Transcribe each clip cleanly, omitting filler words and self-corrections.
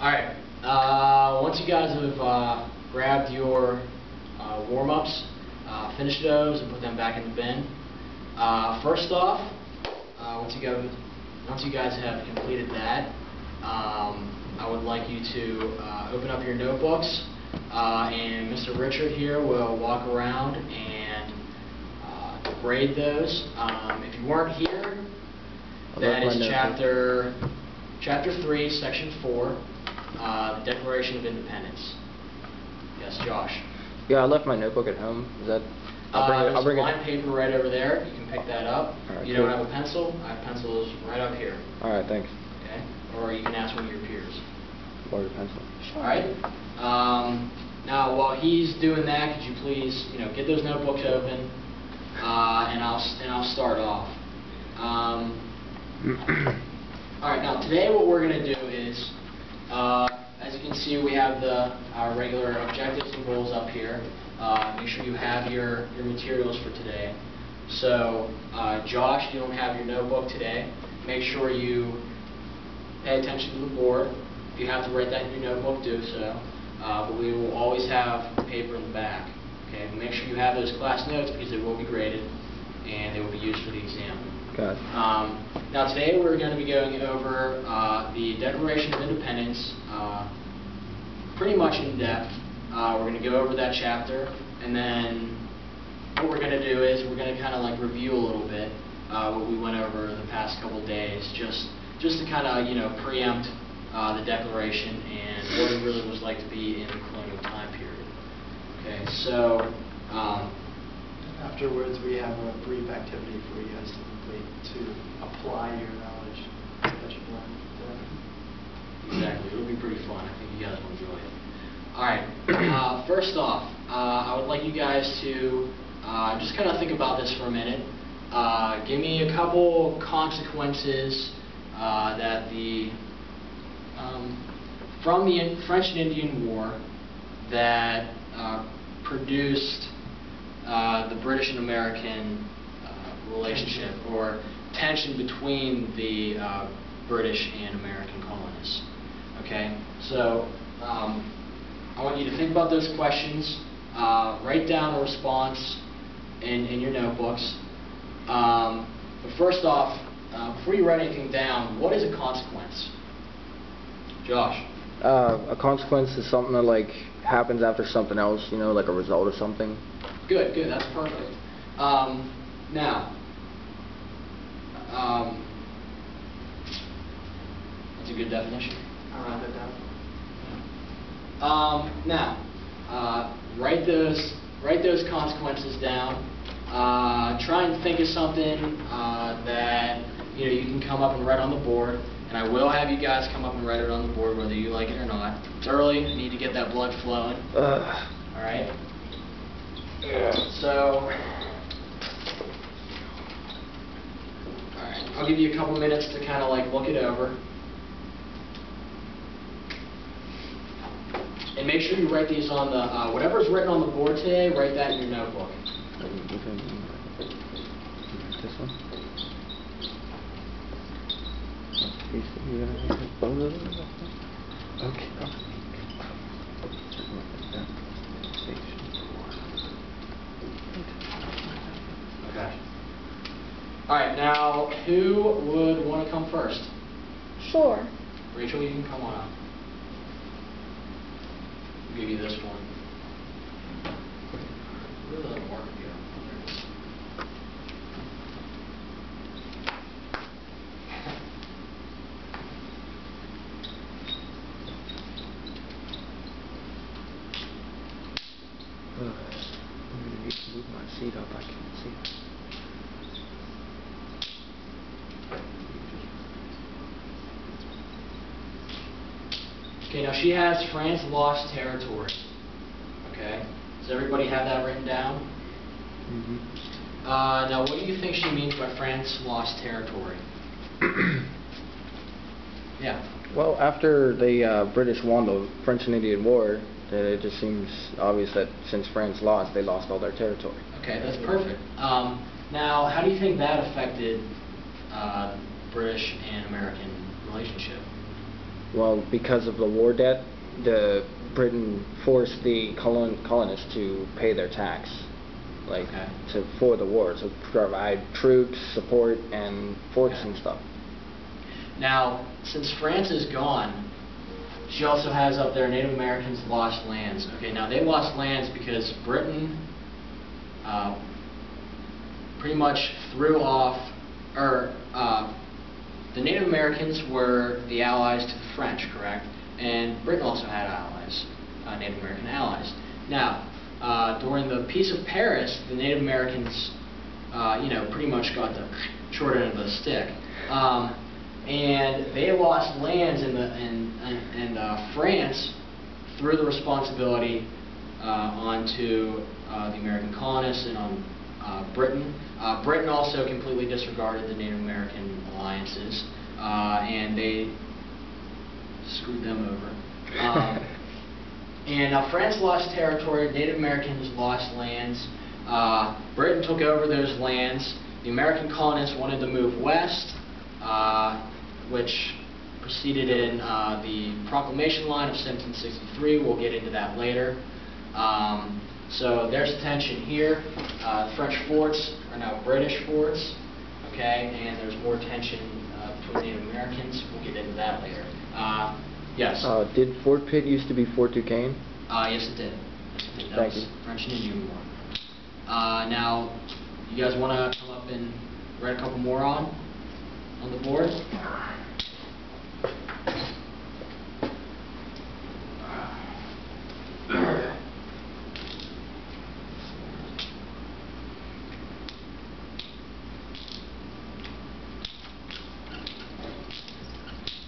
Alright, once you guys have grabbed your warm-ups, finish those and put them back in the bin. First off, once you guys have completed that, I would like you to open up your notebooks, and Mr. Richard here will walk around and grade those. If you weren't here, that is Chapter 3, Section 4, the Declaration of Independence. Yes, Josh. Yeah, I left my notebook at home. Is that? There's a line paper right over there. You can pick that up. Right, you don't have a pencil? I have pencils right up here. All right, thanks. Okay. Or you can ask one of your peers. Borrow a pencil. All right. Now, while he's doing that, could you please, get those notebooks open, and I'll start off. All right. Now, today, what we're going to do is, as you can see, we have our regular objectives and goals up here. Make sure you have your materials for today. So, Josh, you don't have your notebook today. Make sure you pay attention to the board. If you have to write that in your notebook, do so. But we will always have paper in the back. Okay. Make sure you have those class notes because they will be graded and they will be used for the exam. Got it. Now today we're going to be going over the Declaration of Independence pretty much in depth. We're going to go over that chapter, and then what we're going to do is we're going to kind of like review a little bit what we went over the past couple of days, just to kind of preempt the Declaration and what it really was like to be in the colonial time period. Okay, so afterwards we have a brief activity for you guys to complete to apply your knowledge that you've learned today. Exactly, it'll be pretty fun. I think you guys will enjoy it. Alright, first off, I would like you guys to just kind of think about this for a minute. Give me a couple consequences that from the French and Indian War that produced the British and American relationship, or tension between the British and American colonists. Okay, so I want you to think about those questions, write down a response in your notebooks. But first off, before you write anything down, what is a consequence? Josh? A consequence is something that happens after something else, like a result of something. Good, that's perfect. Now, that's a good definition. I'll write that down. Now, write those consequences down. Try and think of something that you can come up and write on the board. And I will have you guys come up and write it on the board, whether you like it or not. It's early. You need to get that blood flowing. All right. So, alright, I'll give you a couple minutes to kind of look it over. And make sure you write these on the, whatever's written on the board today, write that in your notebook. This one? Okay. Okay. Alright, now, who would want to come first? Sure. Rachel, you can come on up. I'll give you this one. It really doesn't work here. I need to move my seat up. I can't see it. Okay, now she has France lost territory. Okay, does everybody have that written down? Mm-hmm. Now, what do you think she means by France lost territory? Yeah. Well, after the British won the French and Indian War, it just seems obvious that since France lost, they lost all their territory. Okay, that's perfect. Now, how do you think that affected British and American relationship? Well, because of the war debt, Britain forced the colonists to pay their tax, like for the war, to provide troops, support, and forts and stuff. Now, since France is gone, she also has up there Native Americans lost lands. Okay, now they lost lands because Britain pretty much threw off, the Native Americans were the allies to the French, correct? And Britain also had allies, Native American allies. Now, during the Peace of Paris, the Native Americans, pretty much got the short end of the stick. And they lost lands in France threw the responsibility onto the American colonists and on Britain. Britain also completely disregarded the Native American alliances, and they screwed them over. And France lost territory, Native Americans lost lands, Britain took over those lands, the American colonists wanted to move west, which proceeded in the Proclamation Line of 1763. We'll get into that later. So there's tension here. French forts are now British forts, okay, and there's more tension between Native Americans. We'll get into that later. Yes? Did Fort Pitt used to be Fort Duquesne? Yes, it did. Thank you. French and Indian War. Now, you guys want to come up and write a couple more on the board?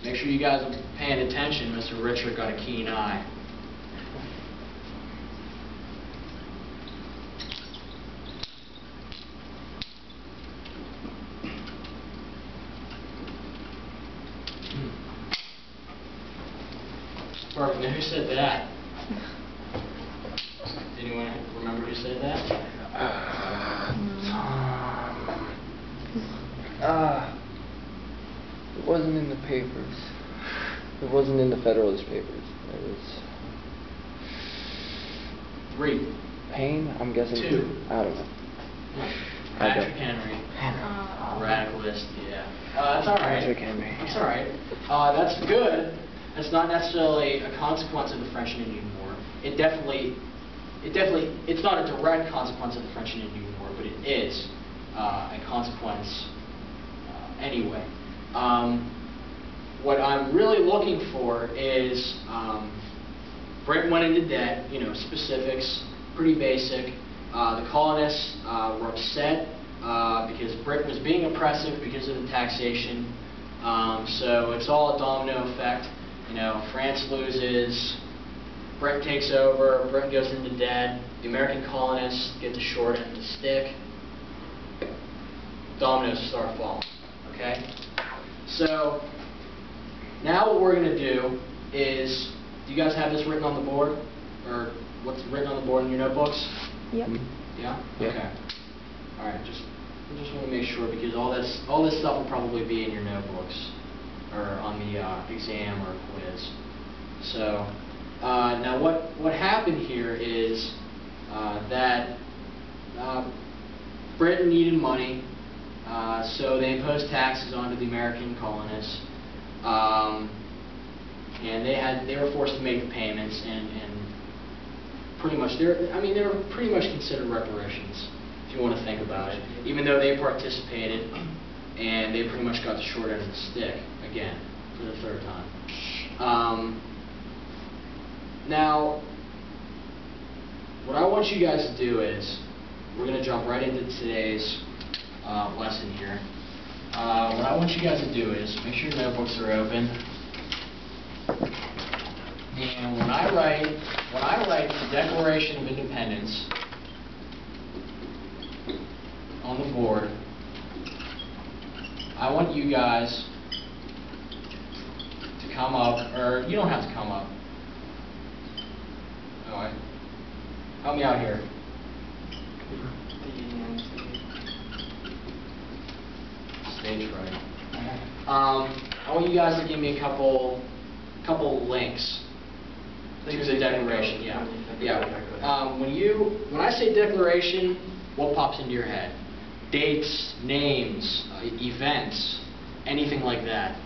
Make sure you guys are paying attention. Mr. Richard got a keen eye. Perfect. Now, who said that? Anyone remember who said that? It wasn't in the papers. It wasn't in the Federalist Papers. It was 3. Payne, I'm guessing. 2. I don't know. Patrick Henry. Radicalist, yeah. That's all right. Patrick Henry. That's all right. That's good. It's not necessarily a consequence of the French and Indian War. It's not a direct consequence of the French and Indian War, but it is a consequence anyway. What I'm really looking for is Britain went into debt, specifics, pretty basic. The colonists were upset because Britain was being oppressive because of the taxation. So it's all a domino effect. France loses, Britain takes over, Britain goes into debt, the American colonists get the short end of the stick, dominoes start falling, okay? So, now what we're going to do is, do you guys have this written on the board? Or what's written on the board in your notebooks? Yep. Yeah? Yep. Okay. Alright, just want to make sure, because all this stuff will probably be in your notebooks, or on the exam or quiz. So, now what happened here is that Britain needed money, so they imposed taxes onto the American colonists, and they were forced to make the payments, and pretty much they were pretty much considered reparations, if you want to think about it, even though they participated. And they pretty much got the short end of the stick, again, for the third time. Now, what I want you guys to do is, we're going to jump right into today's lesson here. What I want you guys to do is, make sure your notebooks are open. And when I write the Declaration of Independence on the board, I want you guys to come up, or you don't have to come up. Alright. Help me out here. Stage fright. I want you guys to give me a couple couple links to the declaration. Yeah, yeah. When I say declaration, what pops into your head? Dates, names, events, anything like that.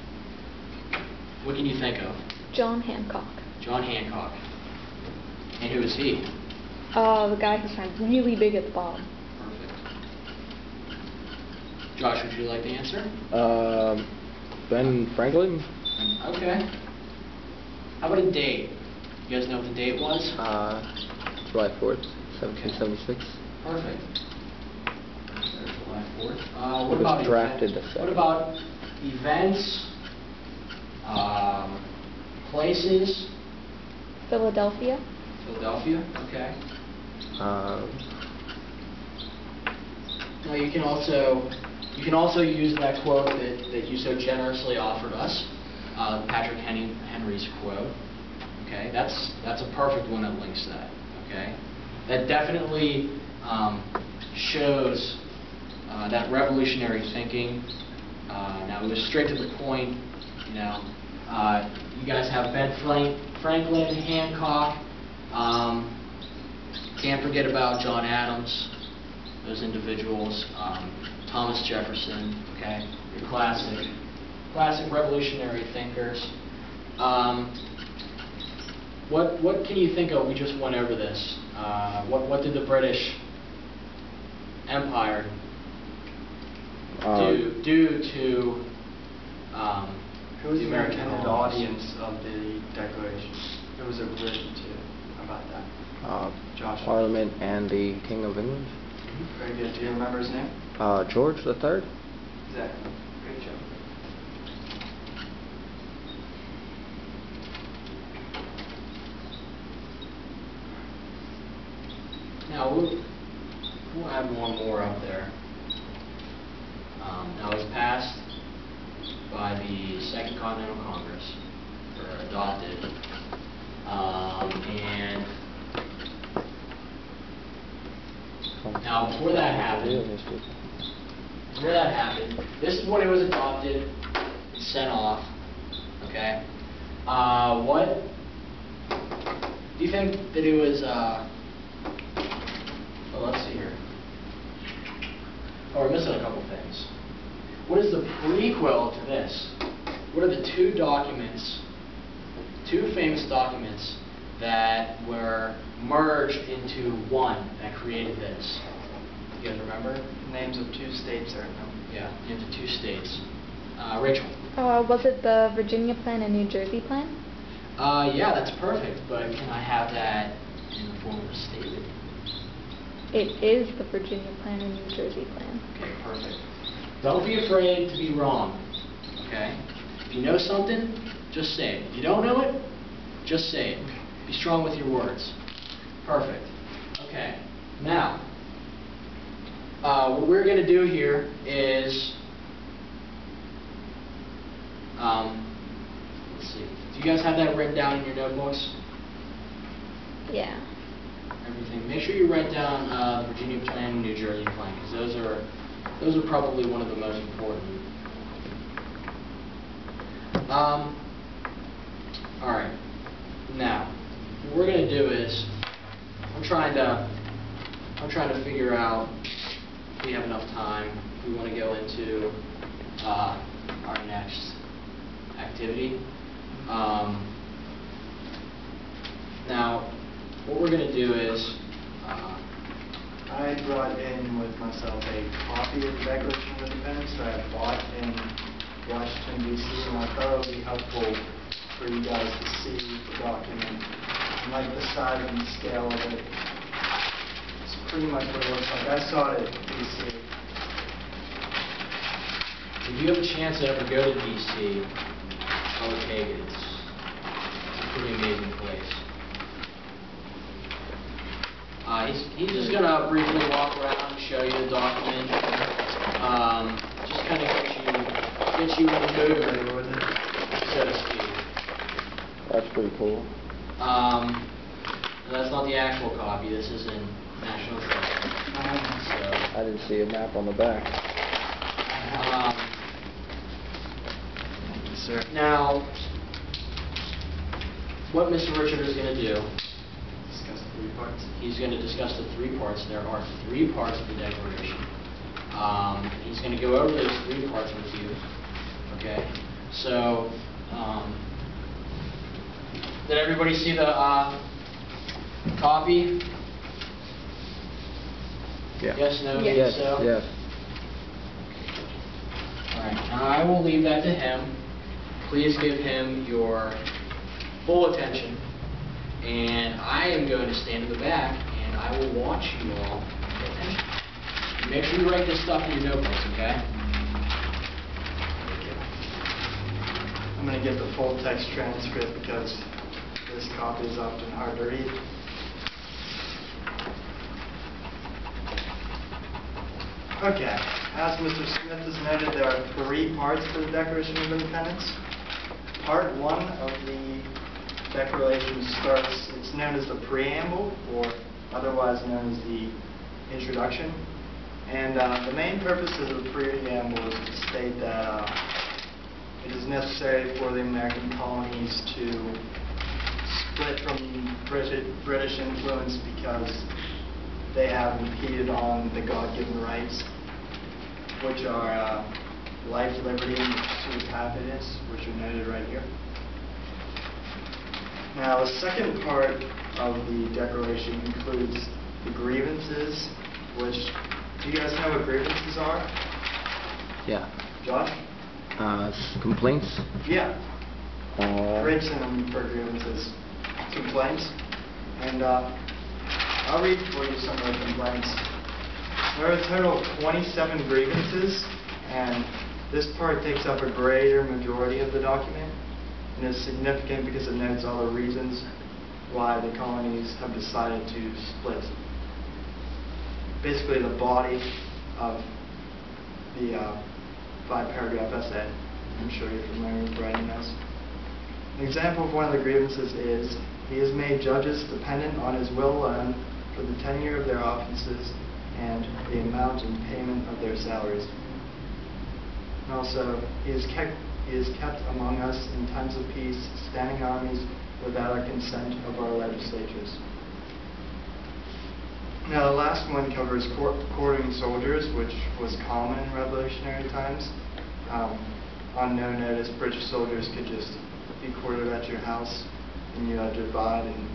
What can you think of? John Hancock. John Hancock. And who is he? The guy who signed really big at the bottom. Perfect. Josh, would you like the answer? Ben Franklin? Okay. How about a date? You guys know what the date was? July 4th, 1776. Perfect. There's July 4th. It was drafted the what about events, places? Philadelphia. Philadelphia, okay. Now you can also use that quote that you so generously offered us, Patrick Henry's quote. Okay, that's a perfect one that links that. Okay, that definitely shows that revolutionary thinking. Now it was straight to the point. You know, you guys have Ben Franklin, Hancock. Can't forget about John Adams, those individuals, Thomas Jefferson, okay, your classic revolutionary thinkers. What can you think of? We just went over this. What did the British Empire do to Who was the American intended colonies? audience of the Declaration? Who was it written to? How about that? Josh. Parliament and the King of England. Very good. Do you remember his name? George III. Exactly. Great job. Now we'll add one more up there. Now it was passed by the Second Continental Congress, or adopted, and now before that happened, this is when it was adopted, sent off. Okay, what do you think that it was? Well, let's see here. Oh, we're missing a couple things. What is the prequel to this? What are the two famous documents that were merged into one that created this? You guys remember? Names of two states are known. Yeah, into two states. Rachel? Was it the Virginia Plan and New Jersey Plan? Yeah, that's perfect, but can I have that in the form of a statement? It is the Virginia Plan and New Jersey Plan. Okay, perfect. Don't be afraid to be wrong, okay? If you know something, just say it. If you don't know it, just say it. Be strong with your words. Perfect. Okay, now, what we're going to do here is, let's see, do you guys have that written down in your notebooks? Yeah. Everything. Make sure you write down the Virginia Plan and New Jersey Plan, because those are probably one of the most important. All right. Now, what we're going to do is, I'm trying to figure out if we have enough time. If we want to go into our next activity. Now, what we're going to do is, I brought in with myself a copy of the Declaration of Independence that I bought in Washington, D.C., and I thought it would be helpful for you guys to see the document. I like the size and scale of it. It's pretty much what it looks like. I saw it at D.C. if you have a chance to ever go to D.C., I would take it. It's a pretty amazing place. He's just going to briefly walk around and show you the document. Just kind of get you in the mood with it, so to speak. That's pretty cool. That's not the actual copy. This is in National Treasure. So, I didn't see a map on the back. Sir. now, what Mr. Richard is going to do, Discuss the 3 parts. he's going to discuss the 3 parts. There are 3 parts of the declaration. He's going to go over those 3 parts with you. Okay? So, did everybody see the copy? Yeah. Yes, no, maybe Yes, so? yes. All right, now I will leave that to him. Please give him your full attention. And I am going to stand in the back, and I will watch you all pay attention. Make sure you write this stuff in your notebooks, okay? I'm going to get the full text transcript because this copy is often hard to read. Okay, as Mr. Smith has noted, there are 3 parts to the Declaration of Independence. Part 1 of the Declaration starts, it's known as the preamble, or otherwise known as the introduction. And the main purpose of the preamble is to state that it is necessary for the American colonies to split from British influence because they have impeded on the God-given rights, which are life, liberty, and the pursuit of happiness, which are noted right here. Now, the second part of the Declaration includes the grievances, which, do you guys know what grievances are? Yeah. Josh? Complaints? Yeah. Great synonym for grievances. Complaints. And I'll read for you some of the complaints. There are a total of 27 grievances, and this part takes up a greater majority of the document, and is significant because it notes all the reasons why the colonies have decided to split. Basically, the body of the 5-paragraph essay. I'm sure you're familiar with writing those. An example of one of the grievances is, he has made judges dependent on his will alone for the tenure of their offices and the amount and payment of their salaries. And also, he is kept among us in times of peace, standing armies without our consent of our legislatures. Now, the last one covers courting soldiers, which was common in revolutionary times. On no notice, British soldiers could just be quartered at your house, and you had to abide and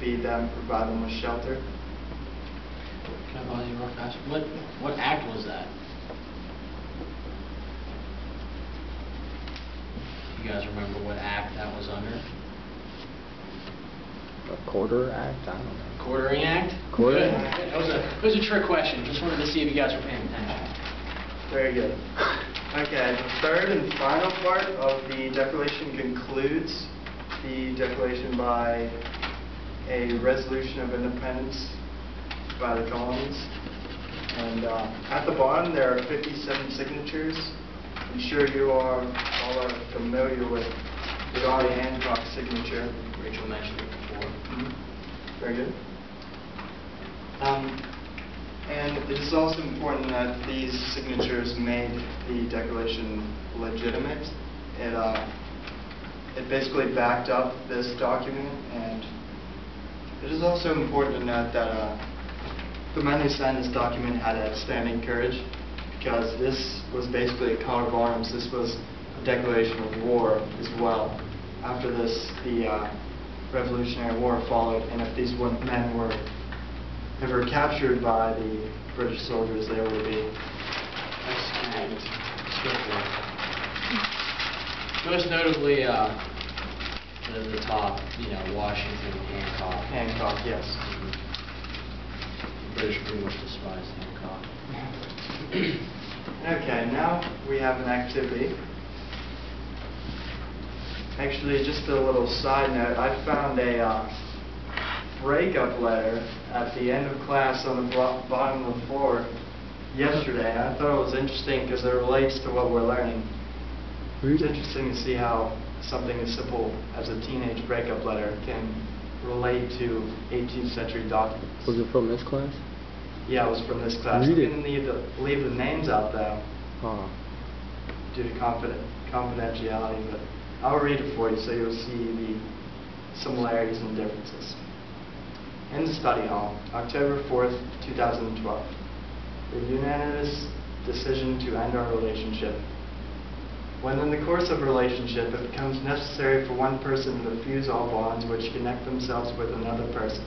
feed them, provide them with shelter. Can I pause you real fast? What act was that? You guys remember what act that was under? A Quarter Act? I don't know. Quartering Act? Quartering Good. Act. That was a trick question. Just wanted to see if you guys were paying attention. Very good. Okay, the third and final part of the Declaration concludes the Declaration by a resolution of independence by the colonies. And at the bottom there are 57 signatures. I'm sure you all are familiar with the John Hancock signature. Rachel mentioned it before. Very good. And it is also important that these signatures made the Declaration legitimate. It basically backed up this document, and it is also important to note that the men who signed this document had outstanding courage, because this was basically a coat of arms. This was a declaration of war as well. After this, the Revolutionary War followed, and if these men were ever captured by the British soldiers, they were to be executed swiftly. Most notably, the top, Washington, Hancock. Hancock, yes. The British pretty much despised Hancock. Okay, now we have an activity. Actually, just a little side note, I found a breakup letter at the end of class on the bottom of the floor yesterday. I thought it was interesting because it relates to what we're learning. It's interesting to see how something as simple as a teenage breakup letter can relate to 18th century documents. Was it from this class? Yeah, it was from this class. Read We it. didn't need to leave the names out though, due to confidentiality, but I'll read it for you so you'll see similarities and differences. In the study hall, October 4th, 2012, the unanimous decision to end our relationship. When in the course of a relationship it becomes necessary for one person to fuse all bonds which connect themselves with another person.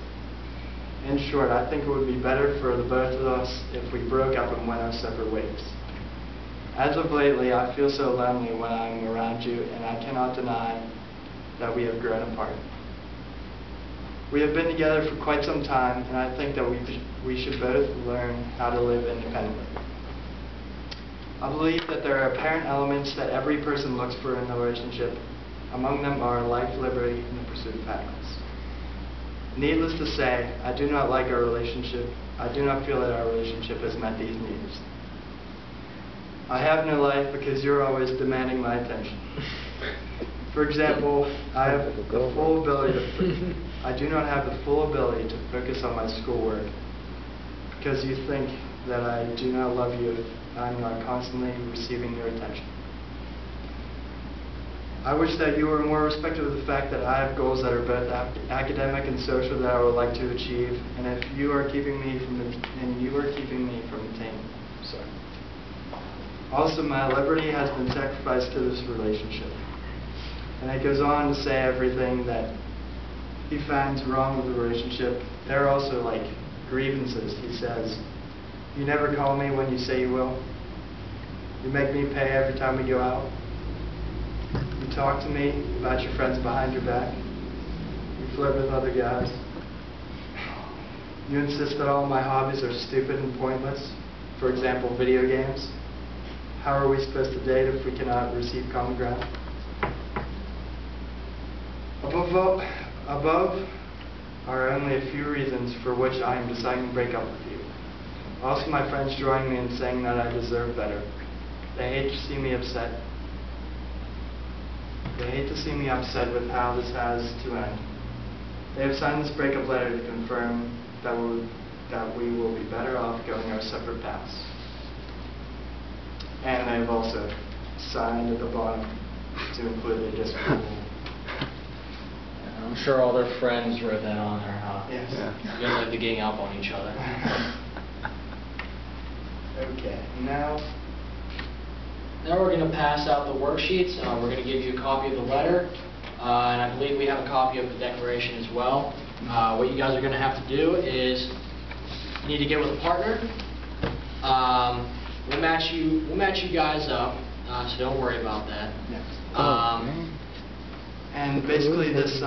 In short, I think it would be better for the both of us if we broke up and went our separate ways. As of lately, I feel so lonely when I'm around you, and I cannot deny that we have grown apart. We have been together for quite some time, and I think that we should both learn how to live independently. I believe that there are apparent elements that every person looks for in a relationship. Among them are life, liberty, and the pursuit of happiness. Needless to say, I do not like our relationship. I do not feel that our relationship has met these needs. I have no life because you're always demanding my attention. For example, I do not have the full ability to focus on my schoolwork because you think that I do not love you if I'm not constantly receiving your attention. I wish that you were more respectful of the fact that I have goals that are both academic and social that I would like to achieve, and if you are keeping me from attaining. Sorry. Also, my liberty has been sacrificed to this relationship. And it goes on to say everything that he finds wrong with the relationship. There are also like grievances. He says, "You never call me when you say you will. You make me pay every time we go out. You talk to me about your friends behind your back. You flirt with other guys. You insist that all my hobbies are stupid and pointless. For example, video games. How are we supposed to date if we cannot receive common ground? Above are only a few reasons for which I am deciding to break up with you. Also, my friends join me in saying that I deserve better. They hate to see me upset. They hate to see me upset with how this has to end. They have signed this breakup letter to confirm that we will be better off going our separate paths. And they have also signed at the bottom to include their disapproval." I'm sure all their friends wrote that on there, huh? Yes. Yeah. You guys like to gang up on each other. Okay, now We're going to pass out the worksheets. We're going to give you a copy of the letter, and I believe we have a copy of the declaration as well. What you guys are going to have to do is you need to get with a partner. We'll match you guys up, so don't worry about that. and basically this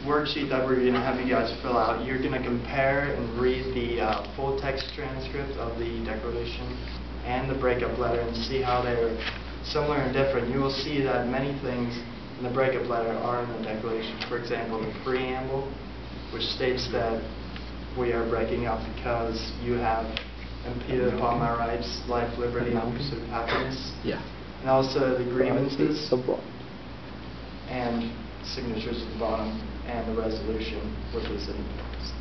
worksheet that we're going to have you guys fill out, you're going to compare and read the full text transcript of the declaration and the breakup letter and see how they're similar and different. You will see that many things in the breakup letter are in the declaration. For example, the preamble, which states that we are breaking up because you have impeded upon my rights, life, liberty, and pursuit of happiness. Yeah. And also the grievances So broad. and signatures at the bottom, and the resolution with the city points.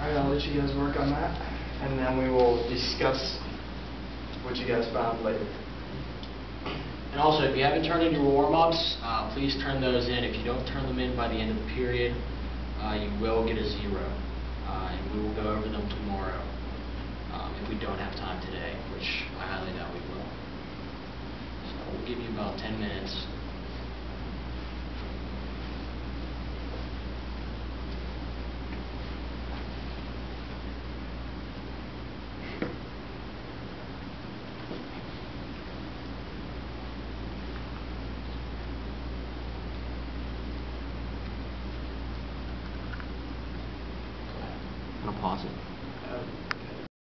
Alright, I'll let you guys work on that, and then we will discuss what you guys found later. And also, if you haven't turned in your warm-ups, please turn those in. If you don't turn them in by the end of the period, you will get a 0. And we will go over them tomorrow if we don't have time today, which I highly doubt we will. So we'll give you about 10 minutes. I'm gonna pause it.